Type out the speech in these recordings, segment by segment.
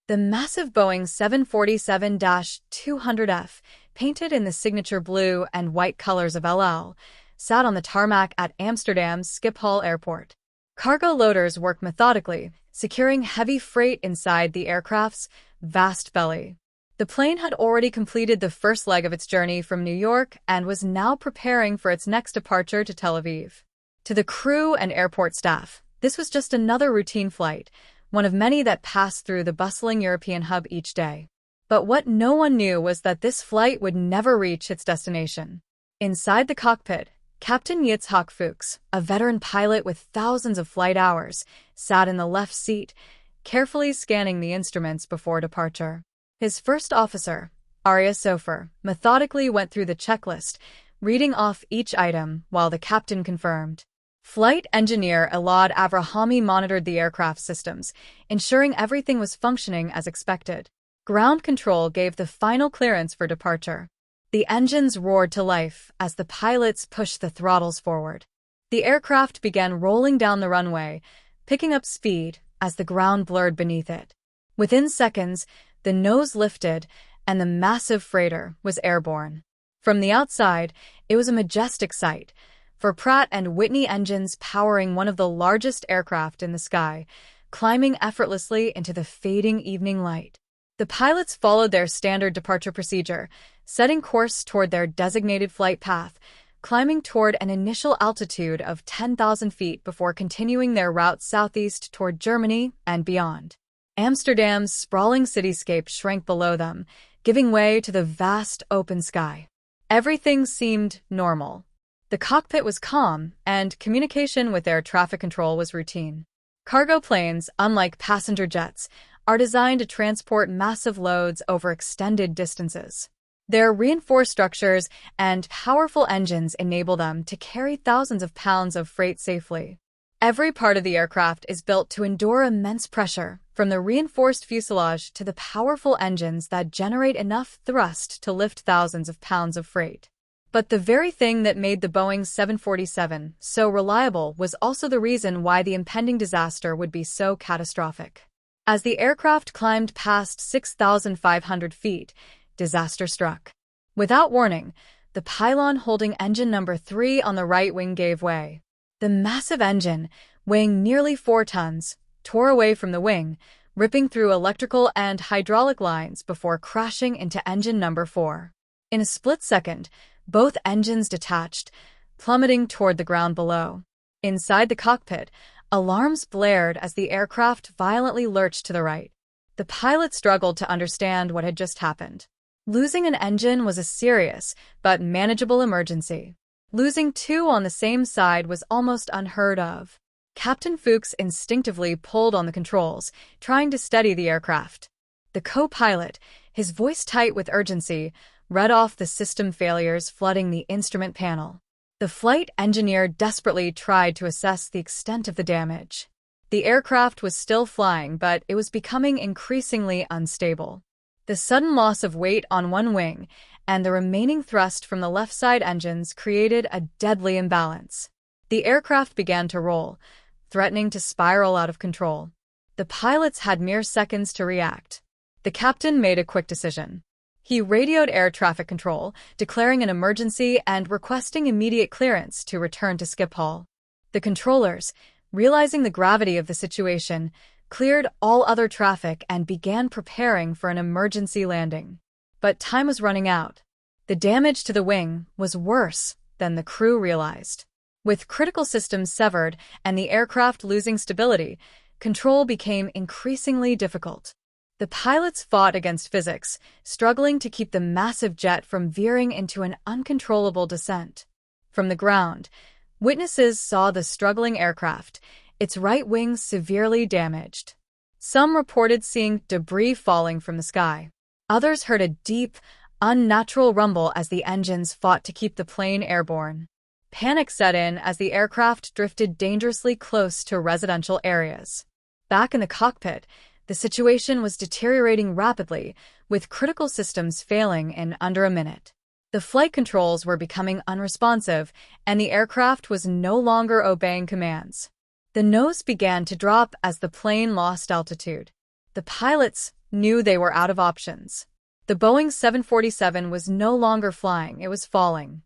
The massive Boeing 747-200F, painted in the signature blue and white colors of LL, sat on the tarmac at Amsterdam's Schiphol Airport. Cargo loaders worked methodically, securing heavy freight inside the aircraft's vast belly. The plane had already completed the first leg of its journey from New York and was now preparing for its next departure to Tel Aviv. To the crew and airport staff, this was just another routine flight, one of many that passed through the bustling European hub each day. But what no one knew was that this flight would never reach its destination. Inside the cockpit, Captain Yitzhak Fuchs, a veteran pilot with thousands of flight hours, sat in the left seat, carefully scanning the instruments before departure. His first officer, Arya Sofer, methodically went through the checklist, reading off each item while the captain confirmed. Flight engineer Elad Avrahami monitored the aircraft systems, ensuring everything was functioning as expected. Ground control gave the final clearance for departure. The engines roared to life as the pilots pushed the throttles forward. The aircraft began rolling down the runway, picking up speed as the ground blurred beneath it. Within seconds, the nose lifted and the massive freighter was airborne. From the outside, it was a majestic sight, for Pratt & Whitney engines powering one of the largest aircraft in the sky, climbing effortlessly into the fading evening light. The pilots followed their standard departure procedure, setting course toward their designated flight path, climbing toward an initial altitude of 10,000 feet before continuing their route southeast toward Germany and beyond. Amsterdam's sprawling cityscape shrank below them, giving way to the vast open sky. Everything seemed normal. The cockpit was calm, and communication with air traffic control was routine. Cargo planes, unlike passenger jets, are designed to transport massive loads over extended distances. Their reinforced structures and powerful engines enable them to carry thousands of pounds of freight safely. Every part of the aircraft is built to endure immense pressure, from the reinforced fuselage to the powerful engines that generate enough thrust to lift thousands of pounds of freight. But the very thing that made the Boeing 747 so reliable was also the reason why the impending disaster would be so catastrophic. As the aircraft climbed past 6,500 feet, disaster struck. Without warning, the pylon holding engine number 3 on the right wing gave way. The massive engine, weighing nearly 4 tons, tore away from the wing, ripping through electrical and hydraulic lines before crashing into engine number 4. In a split second, both engines detached, plummeting toward the ground below. Inside the cockpit, alarms blared as the aircraft violently lurched to the right. The pilot struggled to understand what had just happened. Losing an engine was a serious but manageable emergency. Losing 2 on the same side was almost unheard of. Captain Fuchs instinctively pulled on the controls, trying to steady the aircraft. The co-pilot, his voice tight with urgency, read off the system failures flooding the instrument panel. The flight engineer desperately tried to assess the extent of the damage. The aircraft was still flying, but it was becoming increasingly unstable. The sudden loss of weight on one wing and the remaining thrust from the left side engines created a deadly imbalance. The aircraft began to roll, threatening to spiral out of control. The pilots had mere seconds to react. The captain made a quick decision. He radioed air traffic control, declaring an emergency and requesting immediate clearance to return to Schiphol. The controllers, realizing the gravity of the situation, cleared all other traffic and began preparing for an emergency landing. But time was running out. The damage to the wing was worse than the crew realized. With critical systems severed and the aircraft losing stability, control became increasingly difficult. The pilots fought against physics, struggling to keep the massive jet from veering into an uncontrollable descent. From the ground, witnesses saw the struggling aircraft, its right wing severely damaged. Some reported seeing debris falling from the sky. Others heard a deep, unnatural rumble as the engines fought to keep the plane airborne. Panic set in as the aircraft drifted dangerously close to residential areas. Back in the cockpit, the situation was deteriorating rapidly, with critical systems failing in under a minute. The flight controls were becoming unresponsive, and the aircraft was no longer obeying commands. The nose began to drop as the plane lost altitude. The pilots, knew they were out of options. The Boeing 747 was no longer flying, it was falling.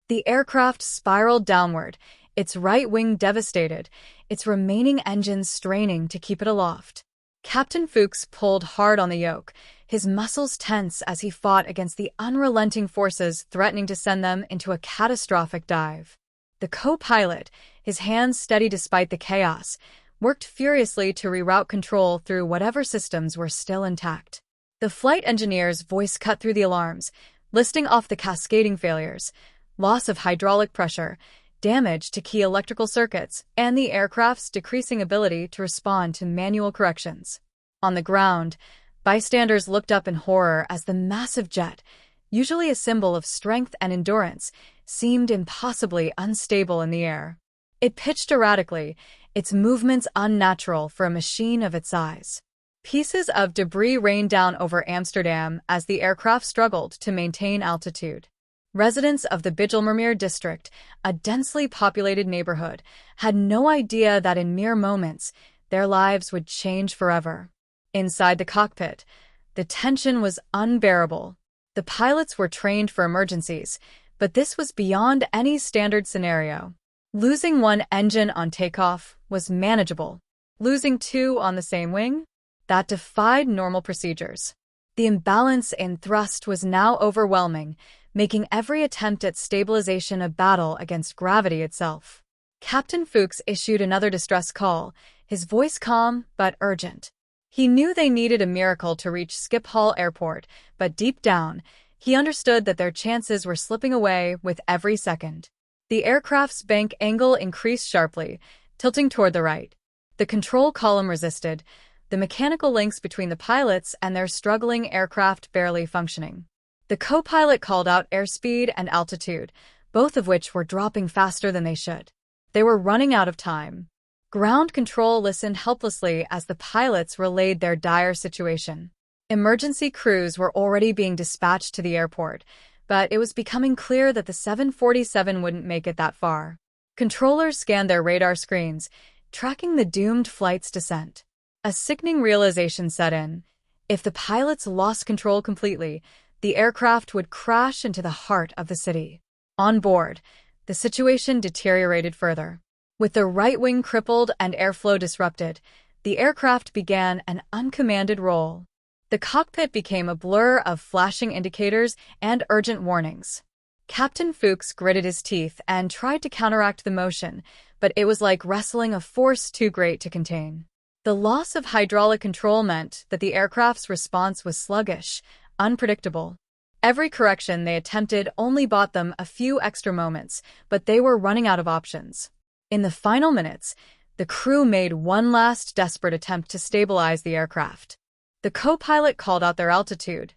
The aircraft spiraled downward, its right wing devastated, its remaining engines straining to keep it aloft. Captain Fuchs pulled hard on the yoke, his muscles tense as he fought against the unrelenting forces threatening to send them into a catastrophic dive. The co-pilot, his hands steady despite the chaos, worked furiously to reroute control through whatever systems were still intact. The flight engineer's voice cut through the alarms, listing off the cascading failures, loss of hydraulic pressure, damage to key electrical circuits, and the aircraft's decreasing ability to respond to manual corrections. On the ground, bystanders looked up in horror as the massive jet, usually a symbol of strength and endurance, seemed impossibly unstable in the air. It pitched erratically, its movements unnatural for a machine of its size. Pieces of debris rained down over Amsterdam as the aircraft struggled to maintain altitude. Residents of the Bijlmermeer district, a densely populated neighborhood, had no idea that in mere moments, their lives would change forever. Inside the cockpit, the tension was unbearable. The pilots were trained for emergencies, but this was beyond any standard scenario. Losing one engine on takeoff was manageable. Losing two on the same wing? That defied normal procedures. The imbalance in thrust was now overwhelming, making every attempt at stabilization a battle against gravity itself. Captain Fuchs issued another distress call, his voice calm but urgent. He knew they needed a miracle to reach Schiphol Airport, but deep down, he understood that their chances were slipping away with every second. The aircraft's bank angle increased sharply, tilting toward the right. The control column resisted, the mechanical links between the pilots and their struggling aircraft barely functioning. The co-pilot called out airspeed and altitude, both of which were dropping faster than they should. They were running out of time. Ground control listened helplessly as the pilots relayed their dire situation. Emergency crews were already being dispatched to the airport, but it was becoming clear that the 747 wouldn't make it that far. Controllers scanned their radar screens, tracking the doomed flight's descent. A sickening realization set in. If the pilots lost control completely, the aircraft would crash into the heart of the city. On board, the situation deteriorated further. With the right wing crippled and airflow disrupted, the aircraft began an uncommanded roll. The cockpit became a blur of flashing indicators and urgent warnings. Captain Fuchs gritted his teeth and tried to counteract the motion, but it was like wrestling a force too great to contain. The loss of hydraulic control meant that the aircraft's response was sluggish, unpredictable. Every correction they attempted only bought them a few extra moments, but they were running out of options. In the final minutes, the crew made one last desperate attempt to stabilize the aircraft. The co-pilot called out their altitude,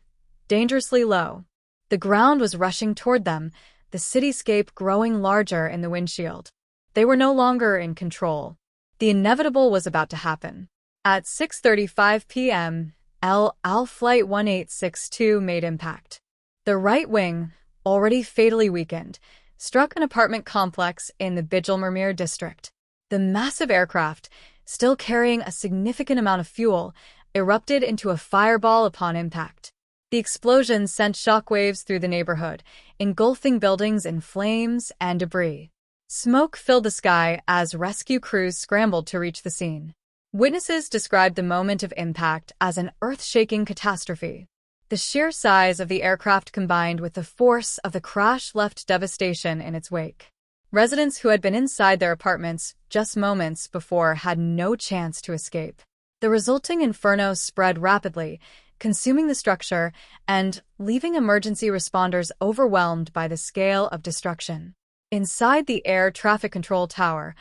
dangerously low. The ground was rushing toward them, the cityscape growing larger in the windshield. They were no longer in control. The inevitable was about to happen. At 6:35 p.m., El Flight 1862 made impact. The right wing, already fatally weakened, struck an apartment complex in the Bijlmermeer district. The massive aircraft, still carrying a significant amount of fuel, erupted into a fireball upon impact. The explosion sent shockwaves through the neighborhood, engulfing buildings in flames and debris. Smoke filled the sky as rescue crews scrambled to reach the scene. Witnesses described the moment of impact as an earth-shaking catastrophe. The sheer size of the aircraft combined with the force of the crash left devastation in its wake. Residents who had been inside their apartments just moments before had no chance to escape. The resulting inferno spread rapidly, consuming the structure and leaving emergency responders overwhelmed by the scale of destruction. Inside the air traffic control tower,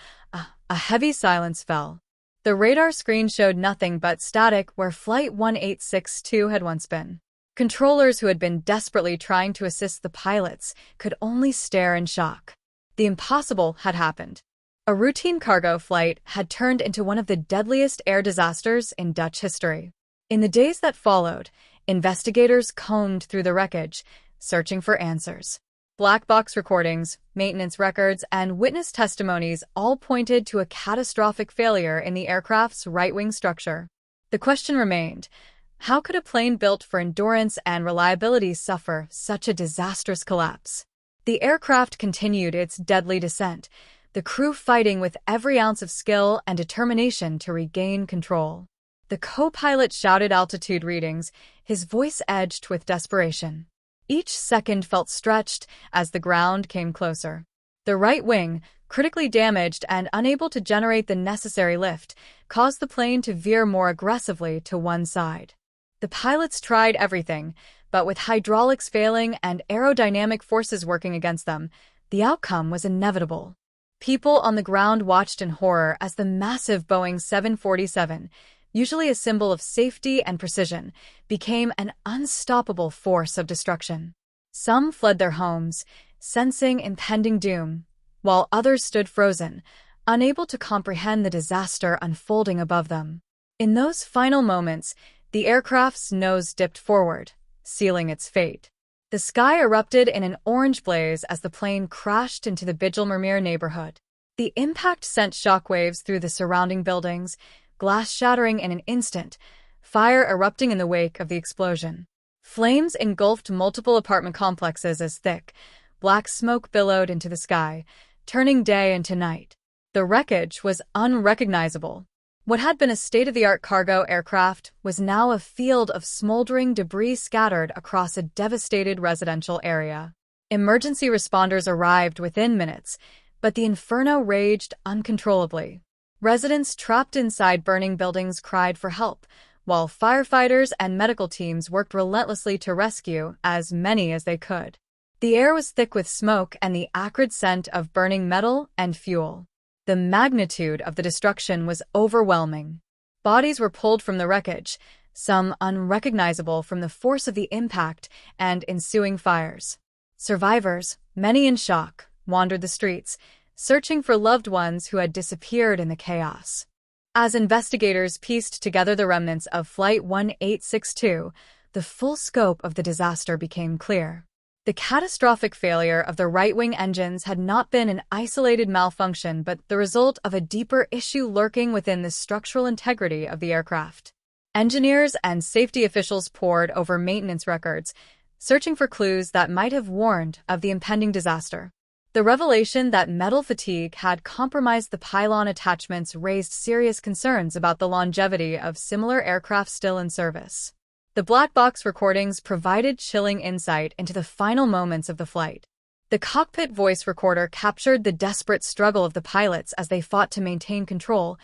a heavy silence fell. The radar screen showed nothing but static where Flight 1862 had once been. Controllers who had been desperately trying to assist the pilots could only stare in shock. The impossible had happened. A routine cargo flight had turned into one of the deadliest air disasters in Dutch history. In the days that followed, investigators combed through the wreckage, searching for answers. Black box recordings, maintenance records, and witness testimonies all pointed to a catastrophic failure in the aircraft's right-wing structure. The question remained, How could a plane built for endurance and reliability suffer such a disastrous collapse? The aircraft continued its deadly descent, the crew fighting with every ounce of skill and determination to regain control. The co-pilot shouted altitude readings, his voice edged with desperation. Each second felt stretched as the ground came closer. The right wing, critically damaged and unable to generate the necessary lift, caused the plane to veer more aggressively to one side. The pilots tried everything, but with hydraulics failing and aerodynamic forces working against them, the outcome was inevitable. People on the ground watched in horror as the massive Boeing 747, usually a symbol of safety and precision, became an unstoppable force of destruction. Some fled their homes, sensing impending doom, while others stood frozen, unable to comprehend the disaster unfolding above them. In those final moments, the aircraft's nose dipped forward, sealing its fate. The sky erupted in an orange blaze as the plane crashed into the Bijlmermeer neighborhood. The impact sent shockwaves through the surrounding buildings, glass shattering in an instant, fire erupting in the wake of the explosion. Flames engulfed multiple apartment complexes as thick, black smoke billowed into the sky, turning day into night. The wreckage was unrecognizable. What had been a state-of-the-art cargo aircraft was now a field of smoldering debris scattered across a devastated residential area. Emergency responders arrived within minutes, but the inferno raged uncontrollably. Residents trapped inside burning buildings cried for help, while firefighters and medical teams worked relentlessly to rescue as many as they could. The air was thick with smoke and the acrid scent of burning metal and fuel. The magnitude of the destruction was overwhelming. Bodies were pulled from the wreckage, some unrecognizable from the force of the impact and ensuing fires. Survivors, many in shock, wandered the streets, searching for loved ones who had disappeared in the chaos. As investigators pieced together the remnants of Flight 1862, the full scope of the disaster became clear. The catastrophic failure of the right-wing engines had not been an isolated malfunction but the result of a deeper issue lurking within the structural integrity of the aircraft. Engineers and safety officials pored over maintenance records, searching for clues that might have warned of the impending disaster. The revelation that metal fatigue had compromised the pylon attachments raised serious concerns about the longevity of similar aircraft still in service. The black box recordings provided chilling insight into the final moments of the flight. The cockpit voice recorder captured the desperate struggle of the pilots as they fought to maintain control,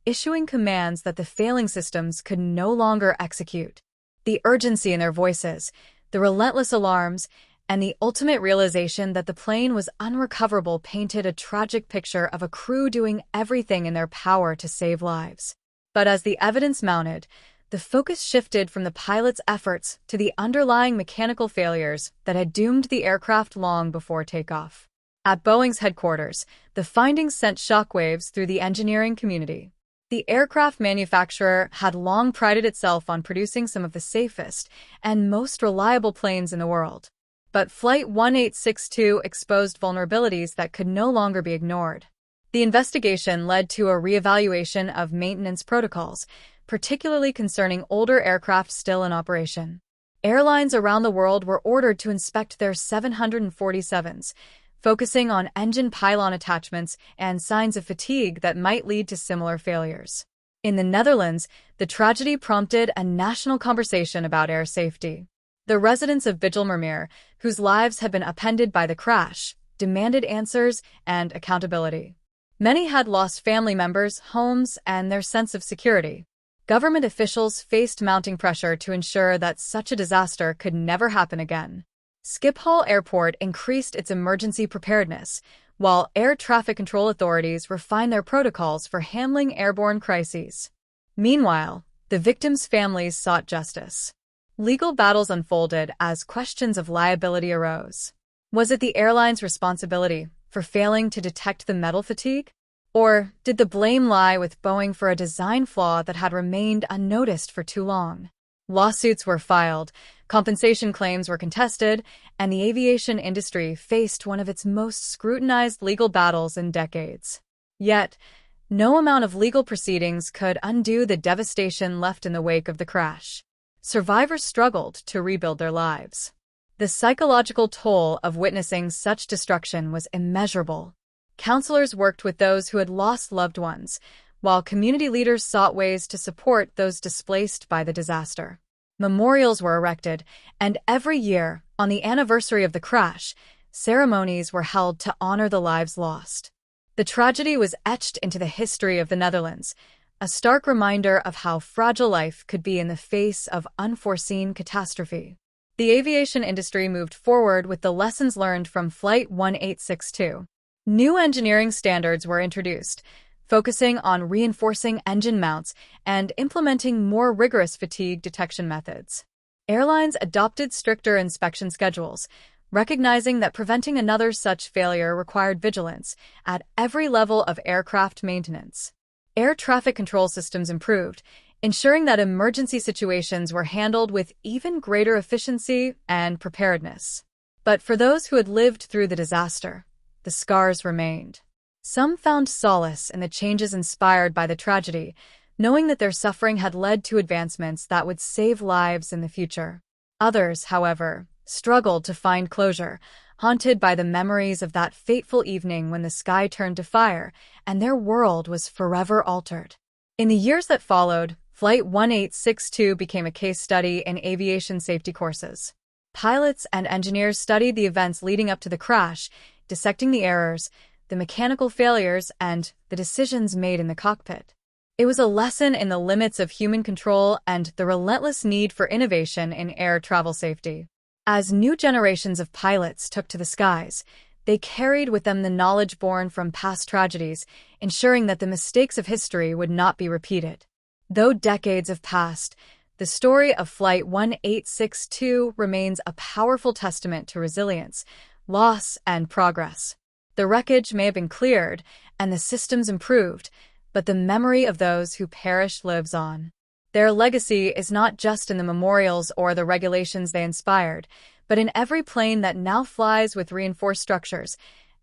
issuing commands that the failing systems could no longer execute. The urgency in their voices, the relentless alarms, and the ultimate realization that the plane was unrecoverable painted a tragic picture of a crew doing everything in their power to save lives. But as the evidence mounted, the focus shifted from the pilots' efforts to the underlying mechanical failures that had doomed the aircraft long before takeoff. At Boeing's headquarters, the findings sent shockwaves through the engineering community. The aircraft manufacturer had long prided itself on producing some of the safest and most reliable planes in the world. But Flight 1862 exposed vulnerabilities that could no longer be ignored. The investigation led to a reevaluation of maintenance protocols, particularly concerning older aircraft still in operation. Airlines around the world were ordered to inspect their 747s, focusing on engine pylon attachments and signs of fatigue that might lead to similar failures. In the Netherlands, the tragedy prompted a national conversation about air safety. The residents of Bijlmermeer, whose lives had been upended by the crash, demanded answers and accountability. Many had lost family members, homes, and their sense of security. Government officials faced mounting pressure to ensure that such a disaster could never happen again. Schiphol Airport increased its emergency preparedness, while air traffic control authorities refined their protocols for handling airborne crises. Meanwhile, the victims' families sought justice. Legal battles unfolded as questions of liability arose. Was it the airline's responsibility for failing to detect the metal fatigue? Or did the blame lie with Boeing for a design flaw that had remained unnoticed for too long? Lawsuits were filed, compensation claims were contested, and the aviation industry faced one of its most scrutinized legal battles in decades. Yet, no amount of legal proceedings could undo the devastation left in the wake of the crash. survivors struggled to rebuild their lives. The psychological toll of witnessing such destruction was immeasurable. Counselors worked with those who had lost loved ones, while community leaders sought ways to support those displaced by the disaster. Memorials were erected, and every year, on the anniversary of the crash, ceremonies were held to honor the lives lost. The tragedy was etched into the history of the Netherlands, a stark reminder of how fragile life could be in the face of unforeseen catastrophe. The aviation industry moved forward with the lessons learned from Flight 1862. New engineering standards were introduced, focusing on reinforcing engine mounts and implementing more rigorous fatigue detection methods. Airlines adopted stricter inspection schedules, recognizing that preventing another such failure required vigilance at every level of aircraft maintenance. Air traffic control systems improved, ensuring that emergency situations were handled with even greater efficiency and preparedness. But for those who had lived through the disaster, the scars remained. Some found solace in the changes inspired by the tragedy, knowing that their suffering had led to advancements that would save lives in the future. Others, however, struggled to find closure, haunted by the memories of that fateful evening when the sky turned to fire and their world was forever altered. In the years that followed, Flight 1862 became a case study in aviation safety courses. Pilots and engineers studied the events leading up to the crash, dissecting the errors, the mechanical failures, and the decisions made in the cockpit. It was a lesson in the limits of human control and the relentless need for innovation in air travel safety. As new generations of pilots took to the skies, they carried with them the knowledge born from past tragedies, ensuring that the mistakes of history would not be repeated. Though decades have passed, the story of Flight 1862 remains a powerful testament to resilience, loss, and progress. The wreckage may have been cleared and the systems improved, but the memory of those who perished lives on. Their legacy is not just in the memorials or the regulations they inspired, but in every plane that now flies with reinforced structures,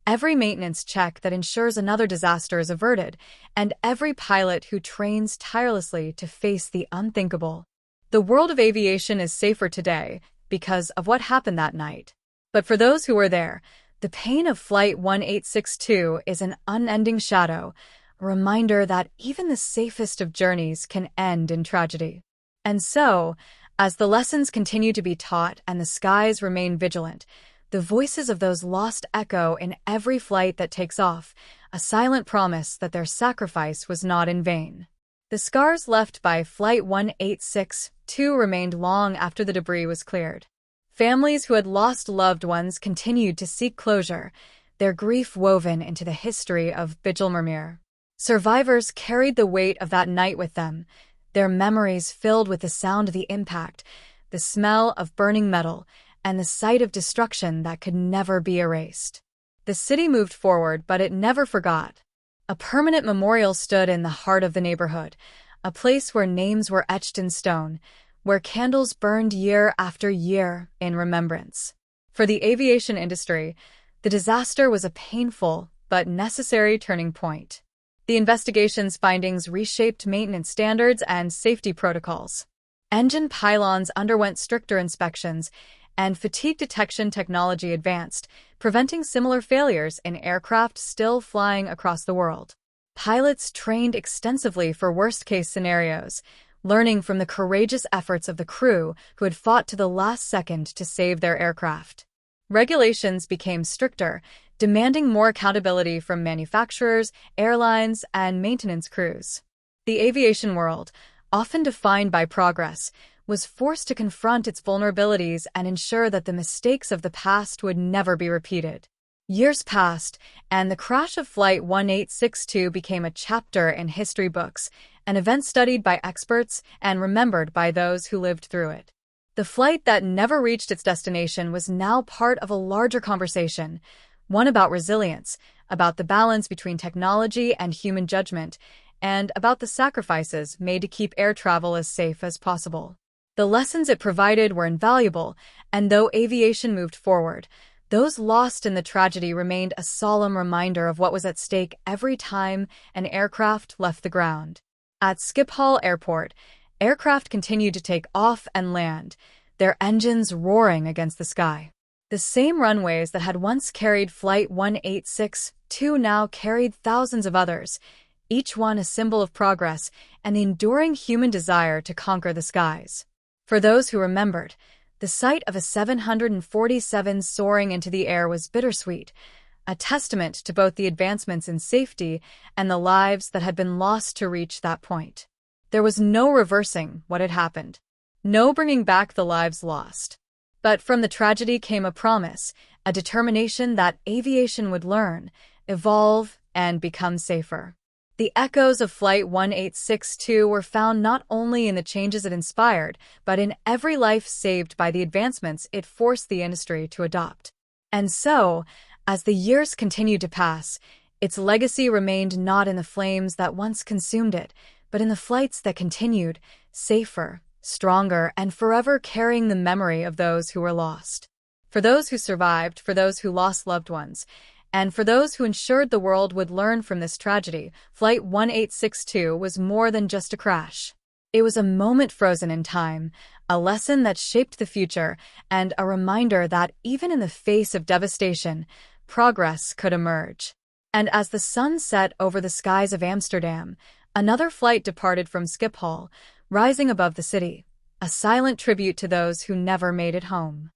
every maintenance check that ensures another disaster is averted, and every pilot who trains tirelessly to face the unthinkable. The world of aviation is safer today because of what happened that night. But for those who were there, the pain of Flight 1862 is an unending shadow, a reminder that even the safest of journeys can end in tragedy. And so, as the lessons continue to be taught and the skies remain vigilant, the voices of those lost echo in every flight that takes off, a silent promise that their sacrifice was not in vain. The scars left by Flight 1862 remained long after the debris was cleared. Families who had lost loved ones continued to seek closure, their grief woven into the history of Bijlmermeer. Survivors carried the weight of that night with them, their memories filled with the sound of the impact, the smell of burning metal, and the sight of destruction that could never be erased. The city moved forward, but it never forgot. A permanent memorial stood in the heart of the neighborhood, a place where names were etched in stone, where candles burned year after year in remembrance. For the aviation industry, the disaster was a painful but necessary turning point. The investigation's findings reshaped maintenance standards and safety protocols. Engine pylons underwent stricter inspections, and fatigue detection technology advanced, preventing similar failures in aircraft still flying across the world. Pilots trained extensively for worst-case scenarios, learning from the courageous efforts of the crew who had fought to the last second to save their aircraft. Regulations became stricter, demanding more accountability from manufacturers, airlines, and maintenance crews. The aviation world, often defined by progress, was forced to confront its vulnerabilities and ensure that the mistakes of the past would never be repeated. Years passed, and the crash of Flight 1862 became a chapter in history books, an event studied by experts and remembered by those who lived through it. The flight that never reached its destination was now part of a larger conversation, one about resilience, about the balance between technology and human judgment, and about the sacrifices made to keep air travel as safe as possible. The lessons it provided were invaluable, and though aviation moved forward, those lost in the tragedy remained a solemn reminder of what was at stake every time an aircraft left the ground. At Schiphol Airport, Aircraft continued to take off and land, their engines roaring against the sky. The same runways that had once carried Flight 1862 now carried thousands of others, each one a symbol of progress and the enduring human desire to conquer the skies. For those who remembered, the sight of a 747 soaring into the air was bittersweet, a testament to both the advancements in safety and the lives that had been lost to reach that point. There was no reversing what had happened, no bringing back the lives lost. But from the tragedy came a promise, a determination that aviation would learn, evolve, and become safer. The echoes of Flight 1862 were found not only in the changes it inspired, but in every life saved by the advancements it forced the industry to adopt. And so, as the years continued to pass, its legacy remained not in the flames that once consumed it, but in the flights that continued, safer, stronger, and forever carrying the memory of those who were lost. For those who survived, for those who lost loved ones, and for those who ensured the world would learn from this tragedy, Flight 1862 was more than just a crash. It was a moment frozen in time, a lesson that shaped the future, and a reminder that even in the face of devastation, progress could emerge. And as the sun set over the skies of Amsterdam, another flight departed from Schiphol, rising above the city, a silent tribute to those who never made it home.